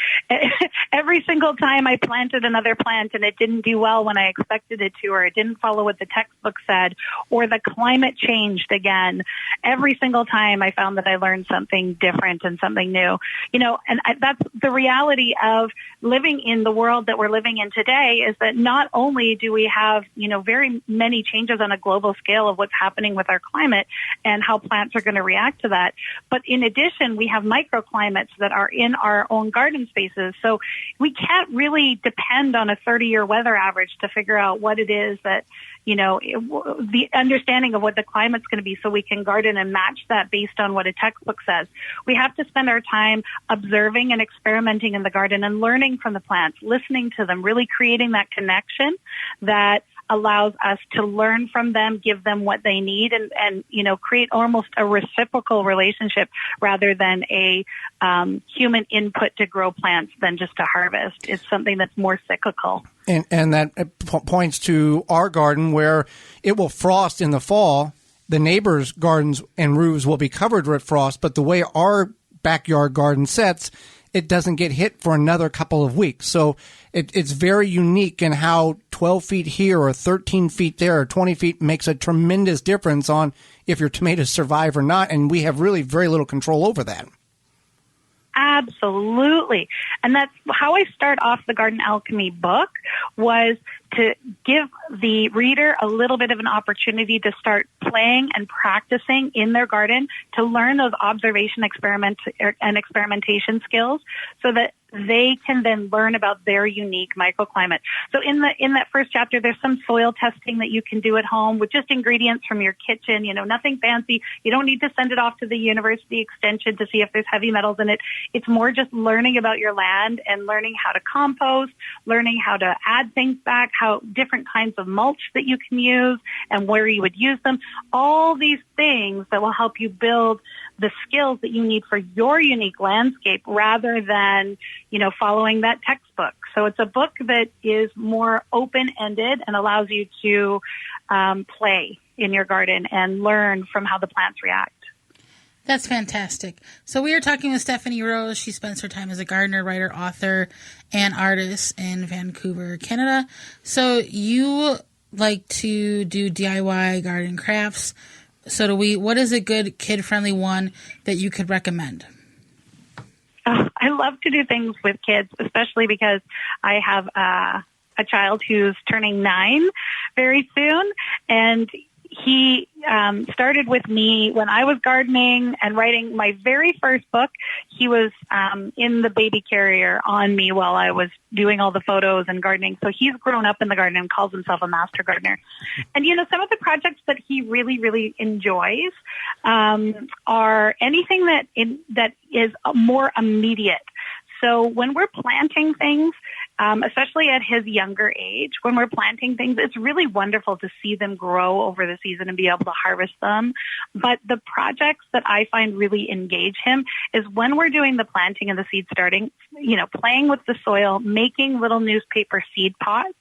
Every single time I planted another plant and it didn't do well when I expected it to, or it didn't follow what the textbook said, or the climate changed again, every single time I found that I learned something different and something new. And that's the reality of living in the world that we're living in today, is that not only do we have, very many changes on a global scale of what's happening with our climate and how plants are going to react to that, but in addition, we have microclimates that are in our own garden spaces. So we can't really depend on a 30-year weather average to figure out what it is that, the understanding of what the climate's going to be, so we can garden and match that based on what a textbook says. We have to spend our time observing and experimenting in the garden and learning from the plants, listening to them, really creating that connection that allows us to learn from them, give them what they need, and create almost a reciprocal relationship rather than a human input to grow plants than just to harvest. It's something that's more cyclical. And that points to our garden, where it will frost in the fall. The neighbors' gardens and roofs will be covered with frost, but the way our backyard garden sets, it doesn't get hit for another couple of weeks. So it's very unique in how 12 feet here or 13 feet there or 20 feet makes a tremendous difference on if your tomatoes survive or not. And we have really very little control over that. Absolutely. And that's how I start off the Garden Alchemy book, was to give the reader a little bit of an opportunity to start playing and practicing in their garden, to learn those observation and experimentation skills, so that they can then learn about their unique microclimate. So in that first chapter, there's some soil testing that you can do at home with just ingredients from your kitchen, nothing fancy. You don't need to send it off to the university extension to see if there's heavy metals in it. It's more just learning about your land and learning how to compost, learning how to add things back, how different kinds of mulch that you can use and where you would use them. All these things that will help you build the skills that you need for your unique landscape, rather than, following that textbook. So it's a book that is more open-ended and allows you to play in your garden and learn from how the plants react. That's fantastic. So we are talking with Stephanie Rose. She spends her time as a gardener, writer, author, and artist in Vancouver, Canada. So you like to do DIY garden crafts. So do we. What is a good kid-friendly one that you could recommend? I love to do things with kids, especially because I have a child who's turning 9 very soon, and he started with me when I was gardening and writing my very first book. He was in the baby carrier on me while I was doing all the photos and gardening. So he's grown up in the garden and calls himself a master gardener. And, some of the projects that he really, really enjoys are anything that is more immediate. So when we're planting things, especially at his younger age, when we're planting things, it's really wonderful to see them grow over the season and be able to harvest them. But the projects that I find really engage him is when we're doing the planting and the seed starting, playing with the soil, making little newspaper seed pots.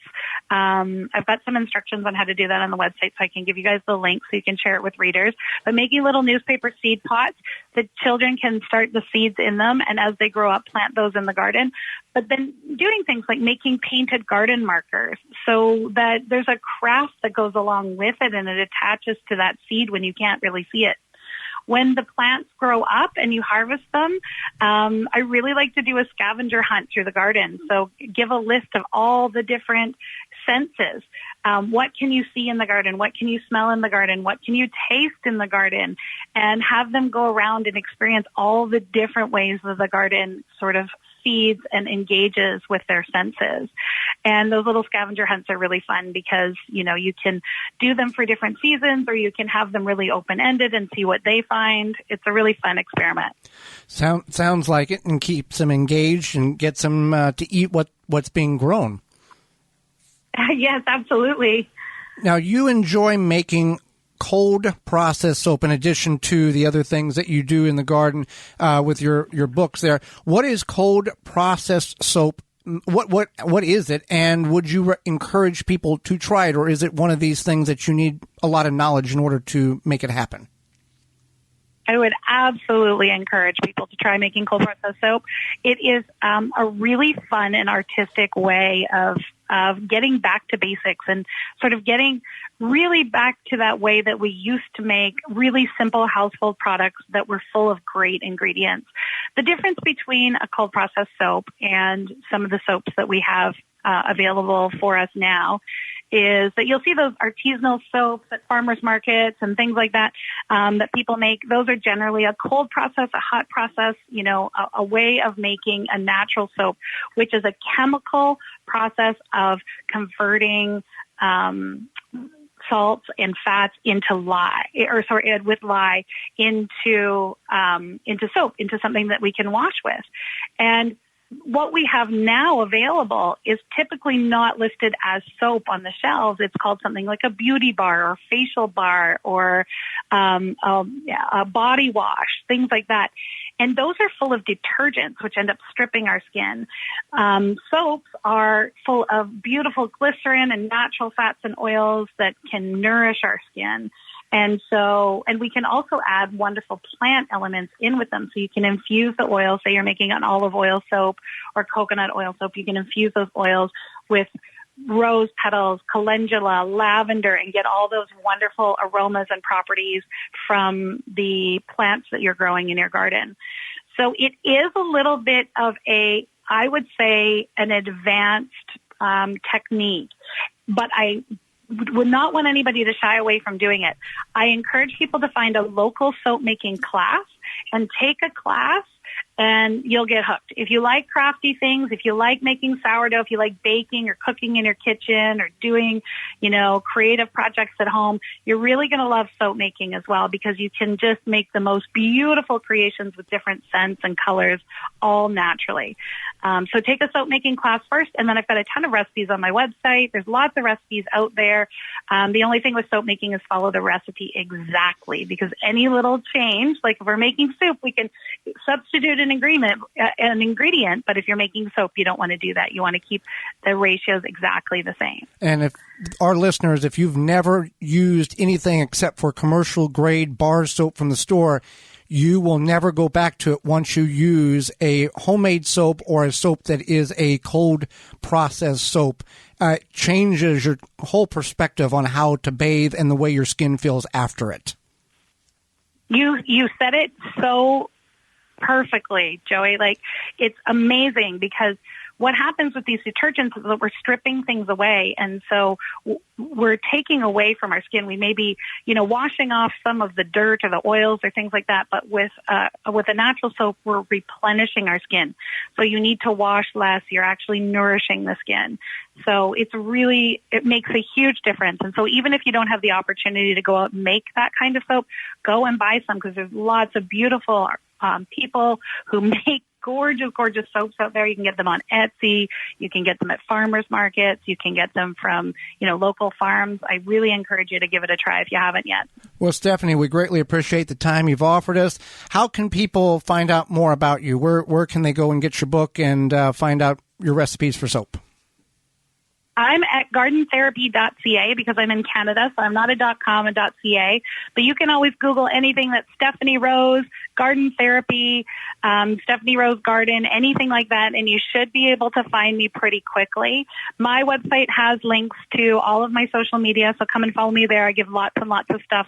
I've got some instructions on how to do that on the website, so I can give you guys the link so you can share it with readers. But making little newspaper seed pots, the children can start the seeds in them, and as they grow up, plant those in the garden. But then doing things like making painted garden markers, so that there's a craft that goes along with it and it attaches to that seed when you can't really see it. When the plants grow up and you harvest them, I really like to do a scavenger hunt through the garden. So give a list of all the different senses. What can you see in the garden? What can you smell in the garden? What can you taste in the garden? And have them go around and experience all the different ways that the garden sort of feeds and engages with their senses. And those little scavenger hunts are really fun because, you can do them for different seasons, or you can have them really open-ended and see what they find. It's a really fun experiment. Sounds like it, and keeps them engaged and gets them to eat what's being grown. Yes, absolutely. Now, you enjoy making cold process soap in addition to the other things that you do in the garden with your books there. What is cold processed soap? What is it? And would you encourage people to try it, or is it one of these things that you need a lot of knowledge in order to make it happen? I would absolutely encourage people to try making cold processed soap. It is a really fun and artistic way of getting back to basics and sort of getting really back to that way that we used to make really simple household products that were full of great ingredients. The difference between a cold processed soap and some of the soaps that we have available for us now is that you'll see those artisanal soaps at farmers markets and things like that that people make. Those are generally a cold process, a hot process, a way of making a natural soap, which is a chemical process of converting salts and fats into lye, with lye into soap, into something that we can wash with. And what we have now available is typically not listed as soap on the shelves. It's called something like a beauty bar or facial bar or a body wash, things like that. And those are full of detergents, which end up stripping our skin. Soaps are full of beautiful glycerin and natural fats and oils that can nourish our skin. And we can also add wonderful plant elements in with them. So you can infuse the oil, say you're making an olive oil soap or coconut oil soap. You can infuse those oils with rose petals, calendula, lavender, and get all those wonderful aromas and properties from the plants that you're growing in your garden. So it is a little bit of I would say, an advanced technique, but I would not want anybody to shy away from doing it. I encourage people to find a local soap making class and take a class, and you'll get hooked. If you like crafty things, if you like making sourdough, if you like baking or cooking in your kitchen or doing, creative projects at home, you're really going to love soap making as well, because you can just make the most beautiful creations with different scents and colors all naturally. So take a soap making class first, and then I've got a ton of recipes on my website. There's lots of recipes out there. The only thing with soap making is follow the recipe exactly, because any little change, like if we're making soup, we can substitute an ingredient, but if you're making soap, you don't want to do that. You want to keep the ratios exactly the same. And if our listeners, if you've never used anything except for commercial grade bar soap from the store, you will never go back to it once you use a homemade soap or a soap that is a cold processed soap. It changes your whole perspective on how to bathe and the way your skin feels after it. You said it so perfectly, Joey. Like, it's amazing, because what happens with these detergents is that we're stripping things away, and so we're taking away from our skin. We may be, washing off some of the dirt or the oils or things like that, but with a natural soap, we're replenishing our skin. So you need to wash less. You're actually nourishing the skin. So it makes a huge difference. And so even if you don't have the opportunity to go out and make that kind of soap, go and buy some, because there's lots of beautiful people who make gorgeous, gorgeous soaps out there. You can get them on Etsy. You can get them at farmers markets. You can get them from, local farms. I really encourage you to give it a try if you haven't yet. Well, Stephanie, we greatly appreciate the time you've offered us. How can people find out more about you? Where can they go and get your book and find out your recipes for soap? I'm at gardentherapy.ca because I'm in Canada, so I'm not a .com, a .ca. But you can always Google anything that's Stephanie Rose, Garden Therapy, Stephanie Rose Garden, anything like that, and you should be able to find me pretty quickly. My website has links to all of my social media, so come and follow me there. I give lots and lots of stuff,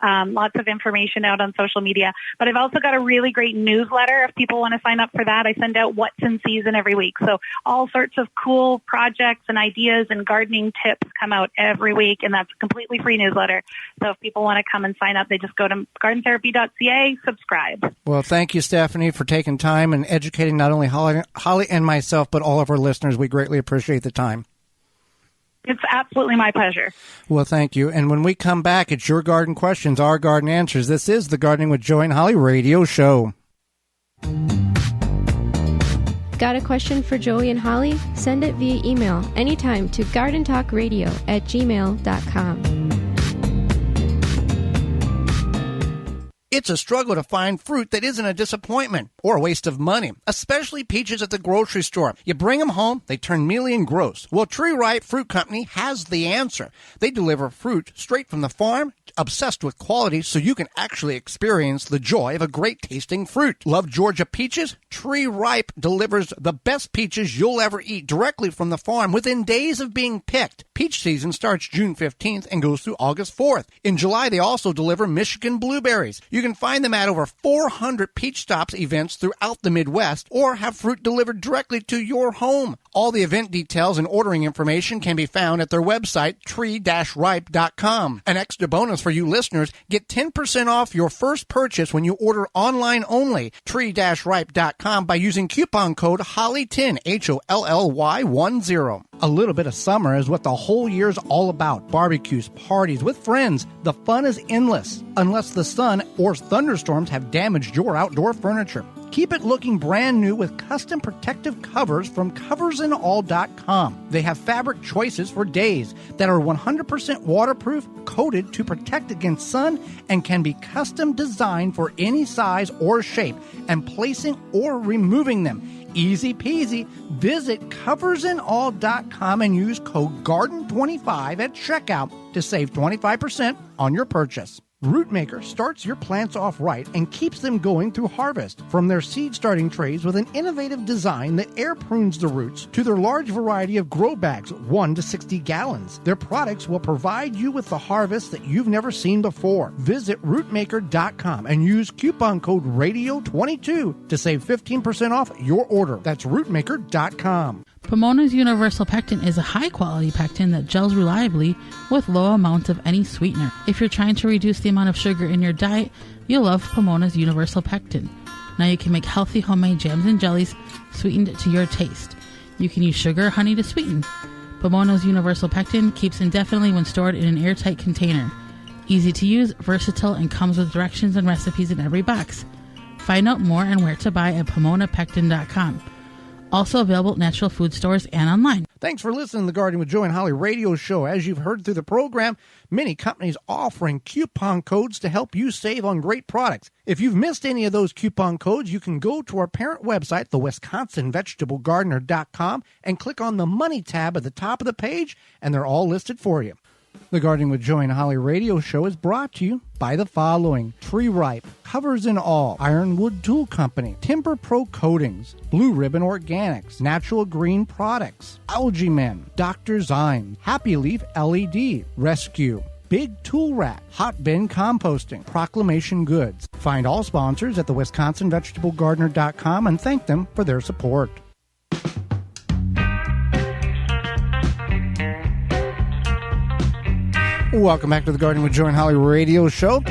lots of information out on social media. But I've also got a really great newsletter if people want to sign up for that. I send out what's in season every week. So all sorts of cool projects and ideas and gardening tips come out every week, and that's a completely free newsletter. So if people want to come and sign up, they just go to gardentherapy.ca, subscribe. Well, thank you, Stephanie, for taking time and educating not only Holly and myself, but all of our listeners. We greatly appreciate the time. It's absolutely my pleasure. Well, thank you. And when we come back, it's your garden questions, our garden answers. This is the Gardening with Joey and Holly radio show. Got a question for Joey and Holly? Send it via email anytime to gardentalkradio@gmail.com. It's a struggle to find fruit that isn't a disappointment or a waste of money, especially peaches at the grocery store. You bring them home, they turn mealy and gross. Well, Tree Ripe Fruit Company has the answer. They deliver fruit straight from the farm, obsessed with quality, so you can actually experience the joy of a great tasting fruit. Love Georgia peaches? Tree Ripe delivers the best peaches you'll ever eat directly from the farm within days of being picked. Peach season starts June 15th and goes through August 4th. In July, they also deliver Michigan blueberries. You can find them at over 400 Peach Stops events throughout the Midwest or have fruit delivered directly to your home. All the event details and ordering information can be found at their website, tree-ripe.com. An extra bonus for you listeners, get 10% off your first purchase when you order online only, tree-ripe.com, by using coupon code HOLLY10, HOLLY10. A little bit of summer is what the whole year's all about. Barbecues, parties, with friends. The fun is endless, unless the sun or thunderstorms have damaged your outdoor furniture. Keep it looking brand new with custom protective covers from coversandall.com. They have fabric choices for days that are 100% waterproof, coated to protect against sun, and can be custom designed for any size or shape, and placing or removing them. Easy peasy. Visit coversandall.com and use code GARDEN25 at checkout to save 25% on your purchase. Rootmaker starts your plants off right and keeps them going through harvest. From their seed starting trays with an innovative design that air prunes the roots to their large variety of grow bags, 1 to 60 gallons. Their products will provide you with the harvest that you've never seen before. Visit rootmaker.com and use coupon code RADIO22 to save 15% off your order. That's rootmaker.com. Pomona's Universal Pectin is a high-quality pectin that gels reliably with low amounts of any sweetener. If you're trying to reduce the amount of sugar in your diet, you'll love Pomona's Universal Pectin. Now you can make healthy homemade jams and jellies sweetened to your taste. You can use sugar or honey to sweeten. Pomona's Universal Pectin keeps indefinitely when stored in an airtight container. Easy to use, versatile, and comes with directions and recipes in every box. Find out more and where to buy at PomonaPectin.com. Also available at natural food stores and online. Thanks for listening to the Gardening with Joy and Holly radio show. As you've heard through the program, many companies offering coupon codes to help you save on great products. If you've missed any of those coupon codes, you can go to our parent website, the WisconsinVegetableGardener.com, and click on the Money tab at the top of the page, and they're all listed for you. The Gardening with Joy and Holly radio show is brought to you by the following: Tree Ripe, Covers and All, Ironwood Tool Company, Timber Pro Coatings, Blue Ribbon Organics, Natural Green Products, Algae Men, Dr. Zymes, Happy Leaf LED, Rescue, Big Tool Rack, Hot Bin Composting, Proclamation Goods. Find all sponsors at the WisconsinVegetableGardener.com and thank them for their support. Welcome back to the Gardening with Joy and Holly radio show.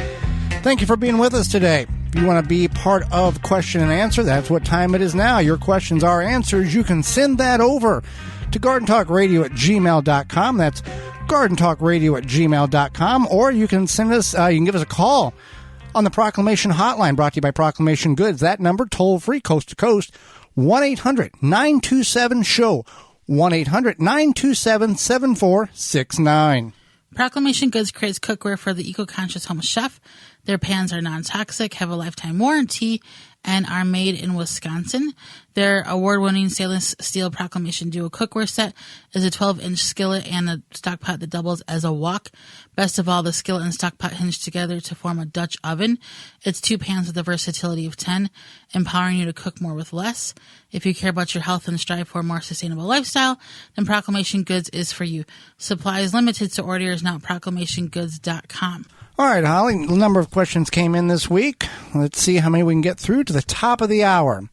Thank you for being with us today. If you want to be part of question and answer, that's what time it is now. Your questions are answers. You can send that over to gardentalkradio@gmail.com. That's gardentalkradio@gmail.com. Or you can send us, you can give us a call on the Proclamation Hotline, brought to you by Proclamation Goods. That number, toll free, coast to coast, 1-800-927-SHOW, 1-800-927-7469. Proclamation Goods creates cookware for the eco-conscious home chef. Their pans are non-toxic, have a lifetime warranty, and are made in Wisconsin. Their award-winning stainless steel Proclamation Duo cookware set is a 12-inch skillet and a stock pot that doubles as a wok. Best of all, the skillet and stock pot hinge together to form a Dutch oven. It's 2 pans with the versatility of 10, empowering you to cook more with less. If you care about your health and strive for a more sustainable lifestyle, then Proclamation Goods is for you. Supply is limited, so order yours now at proclamationgoods.com. All right, Holly, a number of questions came in this week. Let's see how many we can get through to the top of the hour.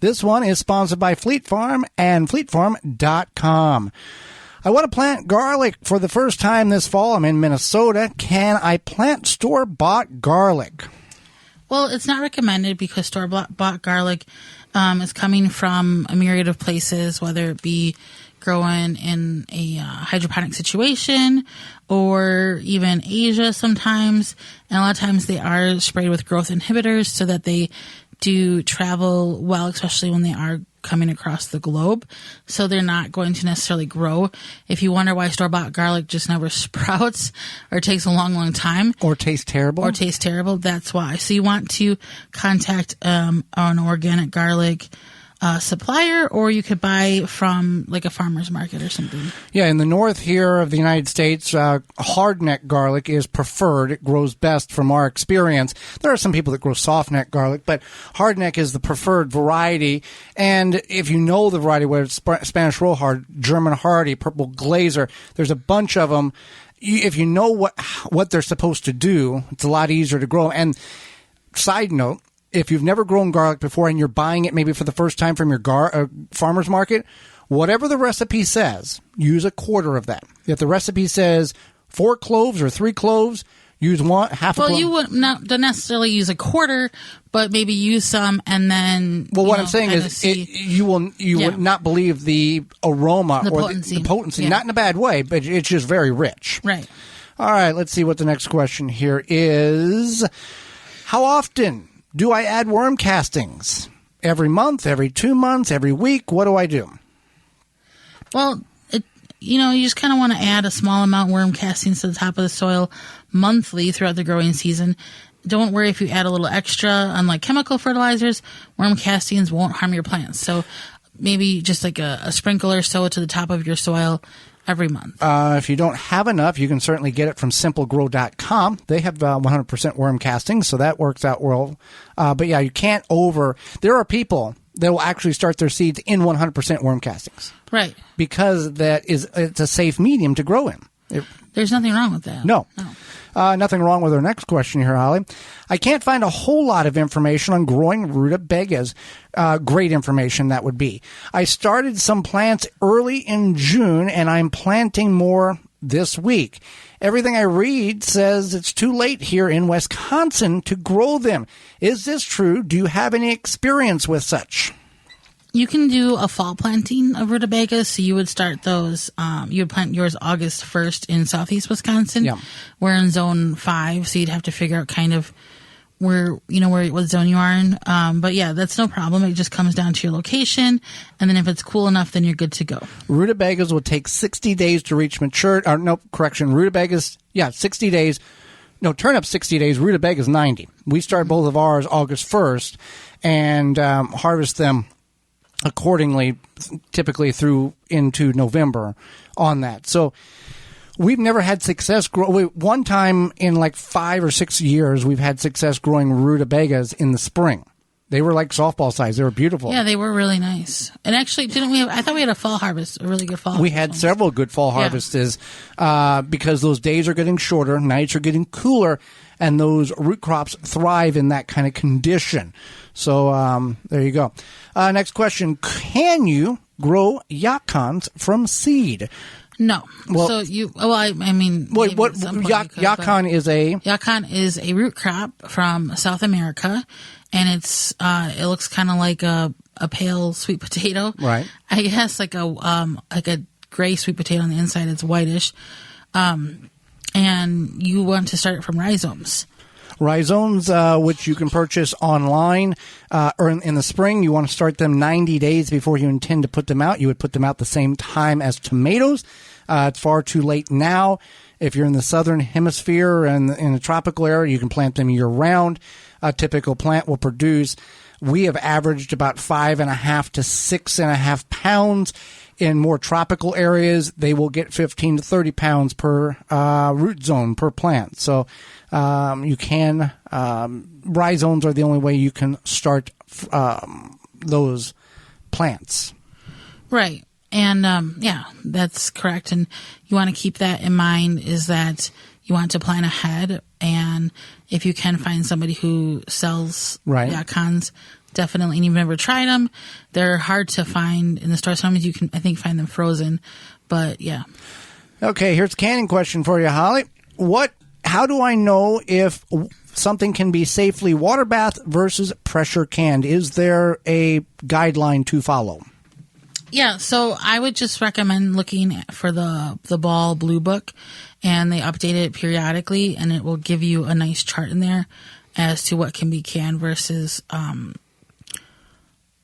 This one is sponsored by Fleet Farm and fleetfarm.com. I want to plant garlic for the first time this fall. I'm in Minnesota. Can I plant store-bought garlic? Well, it's not recommended because store-bought garlic is coming from a myriad of places, whether it be growing in a hydroponic situation or even Asia sometimes. And a lot of times they are sprayed with growth inhibitors so that they do travel well, especially when they are coming across the globe. So they're not going to necessarily grow. If you wonder why store-bought garlic just never sprouts or takes a long, long time. Or tastes terrible. That's why. So you want to contact an organic garlic supplier, or you could buy from like a farmer's market or something. Yeah, in the north here of the United States, hardneck garlic is preferred. It grows best from our experience. There are some people that grow softneck garlic, but hardneck is the preferred variety. And if you know the variety, whether it's Spanish Roll Hard, German Hardy, Purple Glazer, there's a bunch of them. If you know what they're supposed to do, it's a lot easier to grow. And side note, if you've never grown garlic before and you're buying it maybe for the first time from your farmer's market, whatever the recipe says, use a quarter of that. If the recipe says 4 cloves or 3 cloves, use half a clove. Well, you wouldn't don't necessarily use a quarter, but maybe use some and then. Well, what I'm saying is you would not believe the aroma or the potency. Not in a bad way, but it's just very rich. Right. All right, let's see what the next question here is. How often do I add worm castings? Every month, every 2 months, every week? What do I do? Well, you just kind of want to add a small amount of worm castings to the top of the soil monthly throughout the growing season. Don't worry if you add a little extra. Unlike chemical fertilizers, worm castings won't harm your plants. So maybe just like a sprinkle or so to the top of your soil every month. If you don't have enough, you can certainly get it from simplegrow.com. They have 100% worm castings, so that works out well. But yeah, you can't there are people that will actually start their seeds in 100% worm castings. Right. Because it's a safe medium to grow in. There's nothing wrong with that. No. Nothing wrong with our next question here, Holly. I can't find a whole lot of information on growing rutabagas. Great information that would be. I started some plants early in June, and I'm planting more this week. Everything I read says it's too late here in Wisconsin to grow them. Is this true? Do you have any experience with such? You can do a fall planting of rutabagas. So you would start those, you would plant yours August 1st in southeast Wisconsin. Yeah. We're in zone 5, so you'd have to figure out kind of what zone you are in. But yeah, that's no problem. It just comes down to your location. And then if it's cool enough, then you're good to go. Rutabagas will take 60 days to reach maturity. Rutabagas, 60 days. No, turnip 60 days, rutabagas 90. We start both of ours August 1st and harvest them accordingly, typically through into November on that. So we've never had success. One time in like 5 or 6 years, we've had success growing rutabagas in the spring. They were like softball size. They were beautiful. Yeah, they were really nice. And actually, I thought we had a fall harvest, a really good fall harvest. We had several good fall harvests because those days are getting shorter, nights are getting cooler, and those root crops thrive in that kind of condition. So there you go. Next question. Can you grow yacons from seed? No. Well, so yacon is a? Yacon is a root crop from South America, and it looks kind of like a pale sweet potato. Right. I guess like a gray sweet potato on the inside. It's whitish. And you want to start it from rhizomes. Rhizomes, which you can purchase online or in the spring. You want to start them 90 days before you intend to put them out. You would put them out the same time as tomatoes. It's far too late now. If you're in the southern hemisphere and in a tropical area, you can plant them year-round. A typical plant will produce, we have averaged about 5.5 to 6.5 pounds. In more tropical areas, they will get 15 to 30 pounds per root zone per plant. So you can, rhizomes are the only way you can start those plants. Right. And that's correct. And you want to keep that in mind, is that you want to plan ahead. And if you can find somebody who sells yacons, definitely. And you've never tried them, they're hard to find in the store. Sometimes you can, I think, find them frozen. But yeah. Okay, here's a canning question for you, Holly. How do I know if something can be safely water bath versus pressure canned? Is there a guideline to follow? Yeah, so I would just recommend looking for the Ball Blue Book, and they update it periodically, and it will give you a nice chart in there as to what can be canned versus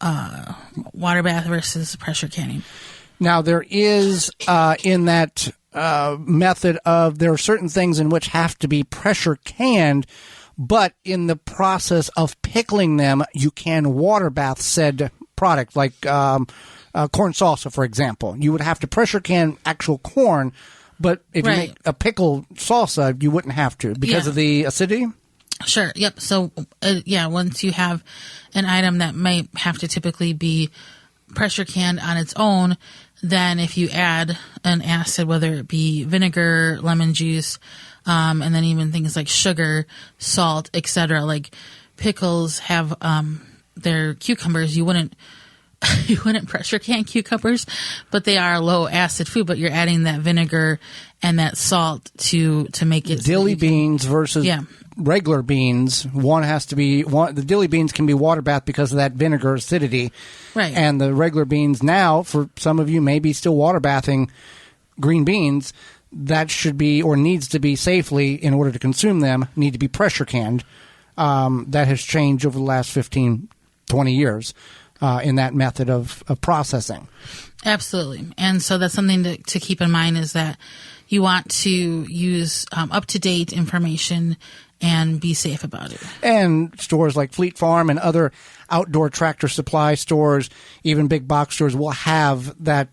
water bath versus pressure canning. Now, there is in that method of there are certain things in which have to be pressure canned, but in the process of pickling them, you can water bath said product, like corn salsa, for example. You would have to pressure can actual corn, but if you make a pickle salsa, you wouldn't have to because of the acidity? Sure. Yep. So, once you have an item that might have to typically be pressure canned on its own, then if you add an acid, whether it be vinegar, lemon juice, and then even things like sugar, salt, etc., like pickles have their cucumbers, you wouldn't pressure can cucumbers, but they are low acid food, but you're adding that vinegar and that salt to make it dilly beans versus regular beans. The dilly beans can be water bath because of that vinegar acidity. Right. And the regular beans now, for some of you maybe still water bathing green beans, that should be or needs to be safely, in order to consume them, need to be pressure canned. That has changed over the last 15, 20 years. In that method of processing. Absolutely. And so that's something to keep in mind, is that you want to use up-to-date information and be safe about it. And stores like Fleet Farm and other outdoor tractor supply stores, even big box stores, will have that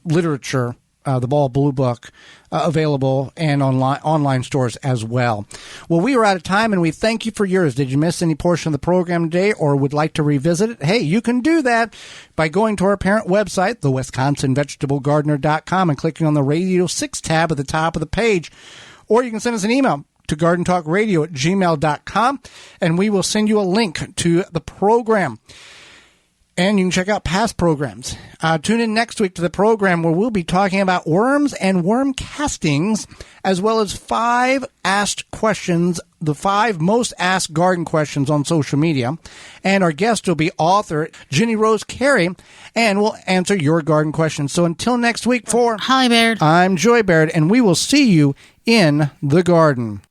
literature, the Ball Blue Book, available, and online stores as well. Well, we are out of time, and we thank you for yours. Did you miss any portion of the program today or would like to revisit it? Hey, you can do that by going to our parent website, the WisconsinVegetableGardener.com, and clicking on the Radio 6 tab at the top of the page. Or you can send us an email to gardentalkradio@gmail.com, and we will send you a link to the program. And you can check out past programs. Tune in next week to the program where we'll be talking about worms and worm castings, as well as 5 asked questions, the 5 most asked garden questions on social media. And our guest will be author Jenny Rose Carey, and we'll answer your garden questions. So until next week, for Holly Baird, I'm Joy Baird, and we will see you in the garden.